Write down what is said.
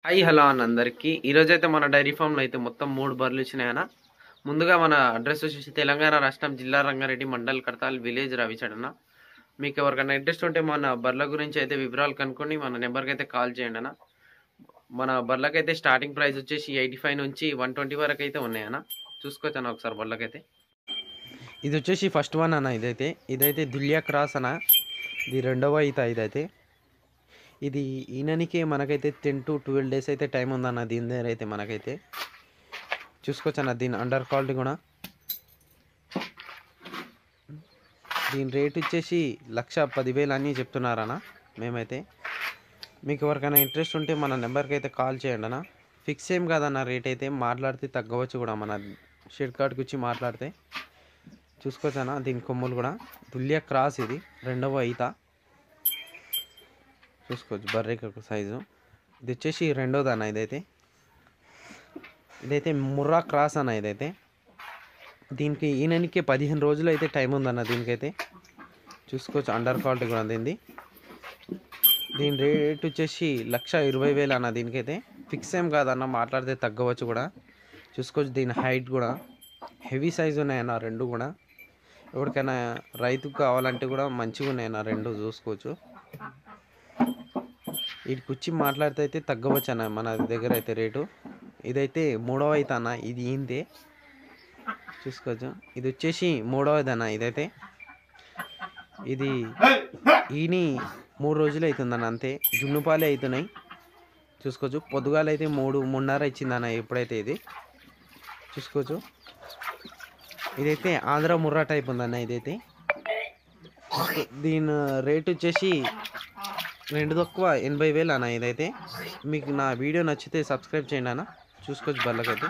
Hi hello అన్న అందరికీ ఈరోజైతే మన డైరీ ఫామ్లో అయితే మొత్తం 3 బర్రెలు వచ్చినాయన్న. ముందుగా మన అడ్రస్ వచ్చేసి తెలంగాణ రాష్ట్రం జిల్లా రంగారెడ్డి మండల్ కడతాల్ విలేజ్ రవిచడన్న. మీకు ఎవరికైనా ఇంట్రెస్ట్ ఉంటే మన బర్రెల గురించి అయితే వివరాలు కనుక్కొని మన నెంబర్కి అయితే కాల్ చేయండి అన్న. మన బర్రెలకైతే స్టార్టింగ్ ప్రైస్ వచ్చేసి 85 నుంచి 120 వరకు అయితే ఉన్నాయన్న. చూసుకోవచ్చు అన్న ఒకసారి బర్రెలకైతే. ఇది వచ్చేసి ఫస్ట్ వన్ అన్న. ఇదైతే దులియా క్రాస్ అన్న. ఇది రెండవ ఇదైతే ఇది ఈయననికి మనకైతే 10 to 12 డేస్ అయితే టైం ఉందన్న. దీని దగ్గర అయితే మనకైతే చూసుకోవచ్చు అన్న. దీని అండర్ క్వాలిటీ కూడా. దీని రేట్ వచ్చేసి 1,10,000 అని చెప్తున్నారన్న. మేమైతే మీకు ఎవరికైనా ఇంట్రెస్ట్ ఉంటే మన నెంబర్కి అయితే కాల్ చేయండి అన్న. ఫిక్స్ ఏం కాదన్న, రేట్ అయితే మాట్లాడితే తగ్గవచ్చు కూడా. మన షెడ్ కార్డ్కి వచ్చి మాట్లాడితే చూసుకోవచ్చు అన్న. దీని కొమ్ములు కూడా దులియా క్రాస్. ఇది రెండవ ఈత చూసుకోవచ్చు. బర్రె సైజు ఇది వచ్చేసి రెండోది అన్న. ఇదైతే ముర్రా క్రాస్ అన్న. ఇదైతే దీనికి ఈయనకి 15 రోజులు అయితే టైం ఉందన్న. దీనికైతే చూసుకోవచ్చు. అండర్ క్వాలిటీ కూడా అందింది. దీని రేట్ వచ్చేసి 1,20,000 అన్న. దీనికైతే ఫిక్స్ ఏం కాదన్న, మాట్లాడితే తగ్గవచ్చు కూడా. చూసుకోవచ్చు. దీని హైట్ కూడా హెవీ సైజు ఉన్నాయన్న రెండు కూడా. ఎవరికైనా రైతుకు కావాలంటే కూడా మంచిగా ఉన్నాయన్న రెండు. చూసుకోవచ్చు. వీటికి వచ్చి మాట్లాడితే అయితే తగ్గవచ్చు అన్న మన దగ్గర అయితే రేటు. ఇదైతే మూడవ అయితే అన్న. ఇది ఈంతే చూసుకోవచ్చు. ఇది వచ్చేసి మూడవది అన్న. ఇదైతే ఇది ఈని 3 రోజులు అవుతుందన్న. అంతే జున్నుపాలే అవుతున్నాయి. చూసుకోవచ్చు. పొద్దుగాలైతే 3:30 ఇచ్చిందన్న ఎప్పుడైతే. ఇది చూసుకోవచ్చు. ఇదైతే ఆంధ్ర ముర్రా టైప్ ఉందన్న. ఇదైతే దీని రేట్ వచ్చేసి 2 తక్కువ 80,000 అన్న. ఇదైతే మీకు నా వీడియో నచ్చితే సబ్స్క్రైబ్ చేయండి అన్న. చూసుకోవచ్చు బర్రెలకైతే.